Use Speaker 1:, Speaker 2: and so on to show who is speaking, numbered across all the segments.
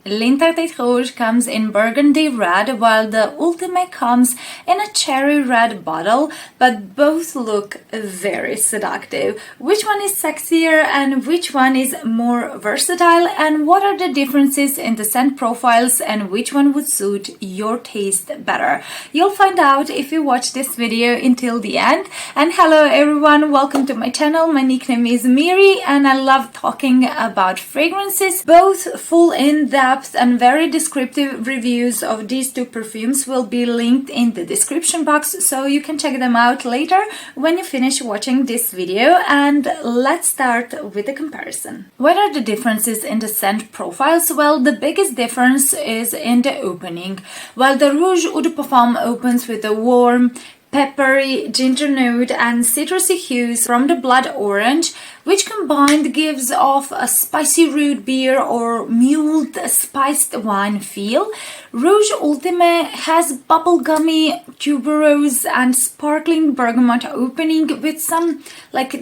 Speaker 1: L'Interdit Rouge comes in burgundy red, while the Ultime comes in a cherry red bottle, but both look very seductive. Which one is sexier and which one is more versatile, and what are the differences in the scent profiles and which one would suit your taste better? You'll find out if you watch this video until the end. And hello everyone, welcome to my channel. My nickname is Miri and I love talking about fragrances. Both full in-depth and very descriptive reviews of these two perfumes will be linked in the description box, so you can check them out later when you finish watching this video. And let's start with the comparison. What are the differences in the scent profiles? Well, the biggest difference is in the opening. While the Rouge Eau de Parfum opens with a warm, peppery ginger note and citrusy hues from the blood orange, which combined gives off a spicy root beer or mulled spiced wine feel, Rouge Ultime has bubblegummy tuberose and sparkling bergamot opening with some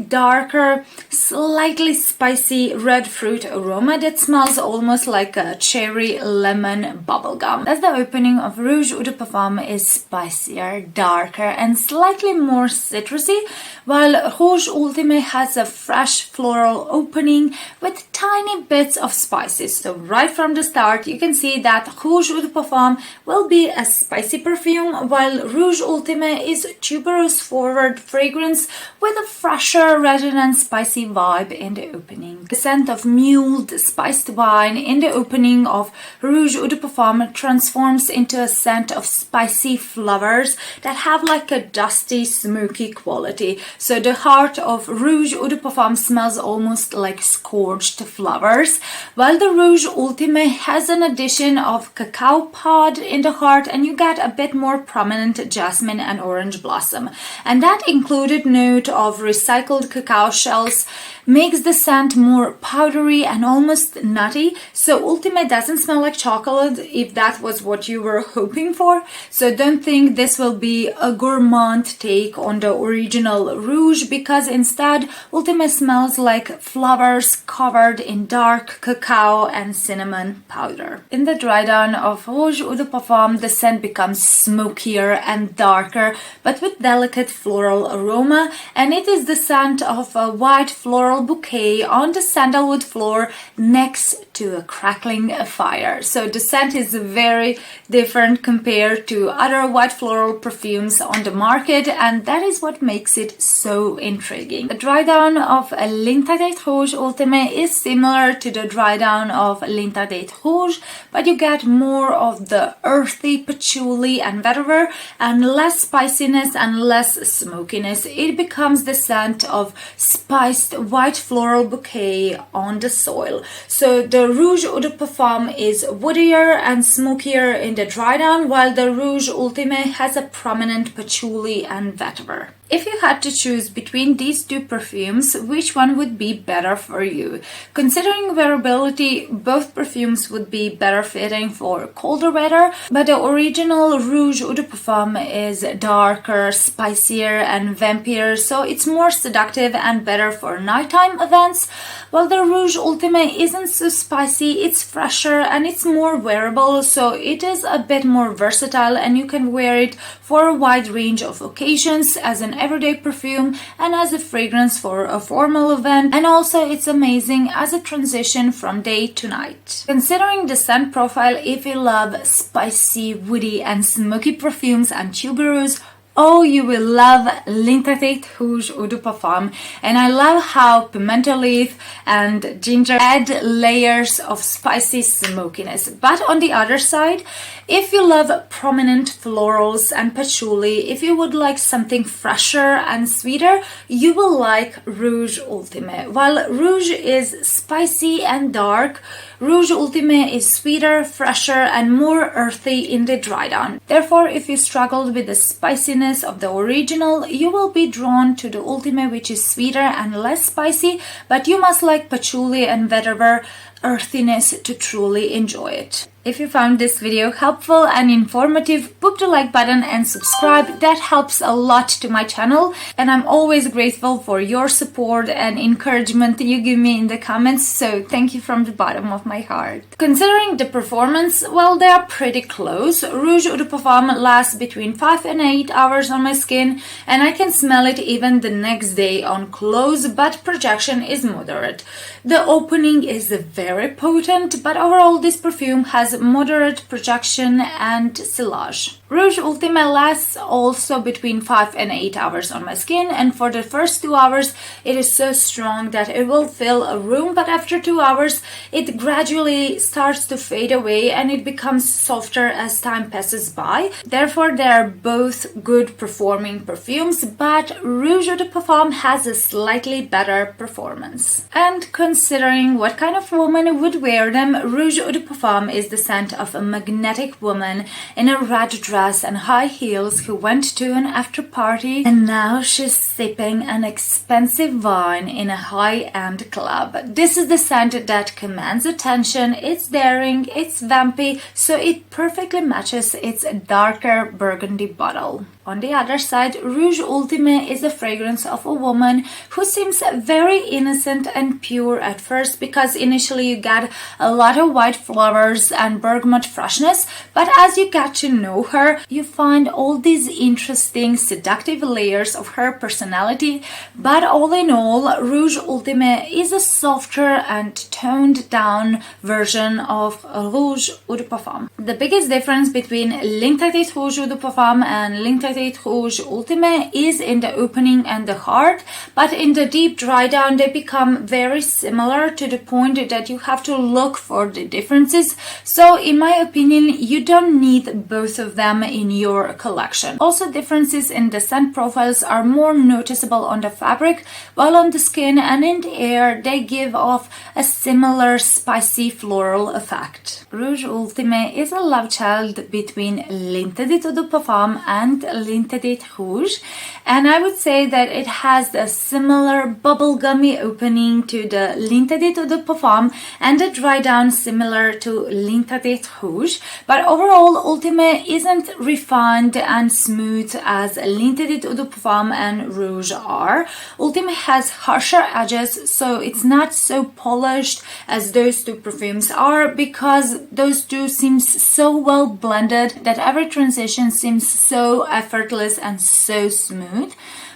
Speaker 1: darker, slightly spicy red fruit aroma that smells almost like a cherry lemon bubblegum. As the opening of Rouge Eau de Parfum is spicier, darker and slightly more citrusy, while Rouge Ultime has a fresh floral opening with tiny bits of spices. So right from the start you can see that Rouge Eau de Parfum will be a spicy perfume, while Rouge Ultime is tuberose forward fragrance with a fresher, rather than spicy vibe in the opening. The scent of mulled spiced wine in the opening of Rouge Eau de Parfum transforms into a scent of spicy flowers that have like a dusty, smoky quality. So the heart of Rouge Eau de Parfum smells almost like scorched flowers, while the Rouge Ultime has an addition of cacao pod in the heart, and you get a bit more prominent jasmine and orange blossom. And that included note of recycled cacao shells makes the scent more powdery and almost nutty. So Ultime doesn't smell like chocolate, if that was what you were hoping for. So don't think this will be a gourmand take on the original Rouge, because instead Ultime smells like flowers covered in dark cacao and cinnamon powder. In the dry down of Rouge Eau de Parfum, the scent becomes smokier and darker, but with delicate floral aroma, and it is the scent of a white floral bouquet on the sandalwood floor next to a crackling fire. So the scent is very different compared to other white floral perfumes on the market, and that is what makes it so intriguing. The dry down of L'Interdit Rouge Ultime is similar to the dry down of L'Interdit Rouge, but you get more of the earthy patchouli and vetiver and less spiciness and less smokiness. It becomes the scent of spiced white floral bouquet on the soil. So the Rouge Eau de Parfum is woodier and smokier in the dry down, while the Rouge Ultime has a prominent patchouli and vetiver. If you had to choose between these two perfumes, which one would be better for you? Considering wearability, both perfumes would be better fitting for colder weather, but the original Rouge Eau de Parfum is darker, spicier and vampier, so it's more seductive and better for nighttime events, while the Rouge Ultime isn't so spicy, it's fresher and it's more wearable, so it is a bit more versatile and you can wear it for a wide range of occasions as an everyday perfume and as a fragrance for a formal event, and also it's amazing as a transition from day to night. Considering the scent profile, if you love spicy, woody and smoky perfumes and tuberose, oh, you will love L'Interdit Rouge Eau de Parfum, and I love how pimento leaf and ginger add layers of spicy smokiness. But on the other side, if you love prominent florals and patchouli, if you would like something fresher and sweeter, you will like Rouge Ultime. While Rouge is spicy and dark, Rouge Ultime is sweeter, fresher and more earthy in the dry down. Therefore, if you struggled with the spiciness of the original, you will be drawn to the Ultime, which is sweeter and less spicy, but you must like patchouli and vetiver earthiness to truly enjoy it. If you found this video helpful and informative, book the like button and subscribe. That helps a lot to my channel, and I'm always grateful for your support and encouragement you give me in the comments, so thank you from the bottom of my heart. Considering the performance, well, they are pretty close. Rouge Eau de Parfum lasts between 5 and 8 hours on my skin, and I can smell it even the next day on clothes, but projection is moderate. The opening is very potent, but overall this perfume has moderate projection and sillage. Rouge Ultime lasts also between 5 and 8 hours on my skin, and for the first 2 hours it is so strong that it will fill a room, but after 2 hours it gradually starts to fade away and it becomes softer as time passes by. Therefore they are both good performing perfumes, but Rouge Eau de Parfum has a slightly better performance. And considering what kind of woman would wear them, Rouge Eau de Parfum is the scent of a magnetic woman in a red dress and high heels who went to an after party and now she's sipping an expensive wine in a high-end club. This is the scent that commands attention. It's daring, it's vampy, so it perfectly matches its darker burgundy bottle. On the other side, Rouge Ultime is the fragrance of a woman who seems very innocent and pure at first, because initially you get a lot of white flowers and bergamot freshness, but as you get to know her, you find all these interesting seductive layers of her personality. But all in all, Rouge Ultime is a softer and toned down version of Rouge Eau de Parfum. The biggest difference between L'Interdit Rouge Eau de Parfum and L'Interdit Rouge Ultime is in the opening and the heart, but in the deep dry down they become very similar to the point that you have to look for the differences. So in my opinion, you don't need both of them in your collection. Also, differences in the scent profiles are more noticeable on the fabric, while on the skin and in the air they give off a similar spicy floral effect. Rouge Ultime is a love child between L'Interdit Eau de Parfum and L'Interdit Rouge, and I would say that it has a similar bubblegummy opening to the L'Interdit Eau de Parfum and a dry down similar to L'Interdit Rouge, but overall Ultime isn't refined and smooth as L'Interdit Eau de Parfum and Rouge are. Ultime has harsher edges, so it's not so polished as those two perfumes are, because those two seems so well blended that every transition seems so effortless and so smooth,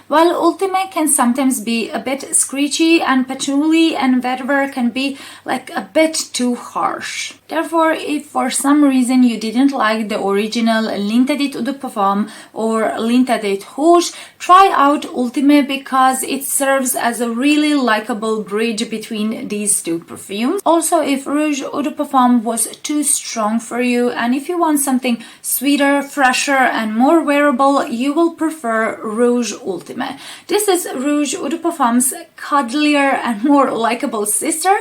Speaker 1: while Ultime can sometimes be a bit screechy and patchouli and vetiver can be like a bit too harsh. Therefore, if for some reason you didn't like the original L'Interdit Eau de Parfum or L'Interdit Rouge, try out Ultime because it serves as a really likable bridge between these two perfumes. Also, if Rouge Eau de Parfum was too strong for you and if you want something sweeter, fresher and more wearable, you will prefer Rouge Ultime. This is Rouge Eau de Parfum's cuddlier and more likable sister,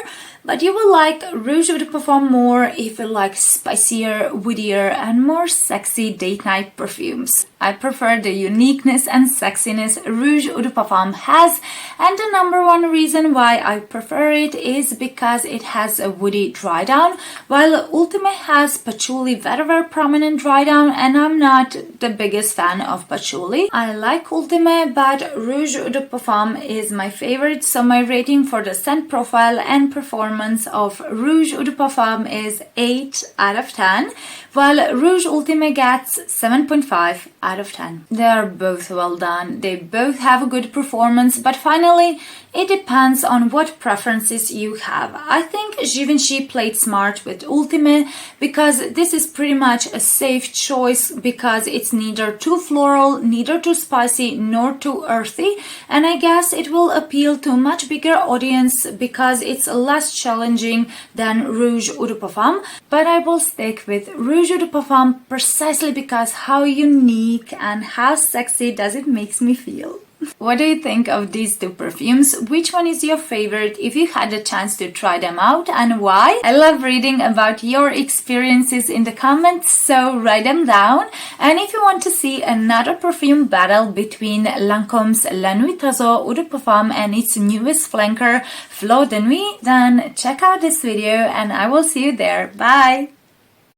Speaker 1: but you will like Rouge Eau de Parfum more if you like spicier, woodier and more sexy date-night perfumes. I prefer the uniqueness and sexiness Rouge Eau de Parfum has, and the number one reason why I prefer it is because it has a woody dry down, while Ultime has patchouli vetiver prominent dry down, and I'm not the biggest fan of patchouli. I like Ultime, but Rouge Eau de Parfum is my favorite, so my rating for the scent profile and performance of Rouge Eau de Parfum is 8 out of 10, while Rouge Ultime gets 7.5 out of 10. They are both well done, they both have a good performance, but finally it depends on what preferences you have. I think Givenchy played smart with Ultime because this is pretty much a safe choice because it's neither too floral, neither too spicy, nor too earthy, and I guess it will appeal to a much bigger audience because it's less challenging than Rouge Eau de Parfum, but I will stick with Rouge Eau de Parfum precisely because how unique and how sexy does it makes me feel. What do you think of these two perfumes? Which one is your favorite if you had the chance to try them out, and why? I love reading about your experiences in the comments, so write them down. And if you want to see another perfume battle between Lancome's La Nuit Trésor Eau de Parfum and its newest flanker Fleur de Nuit, then check out this video and I will see you there. Bye!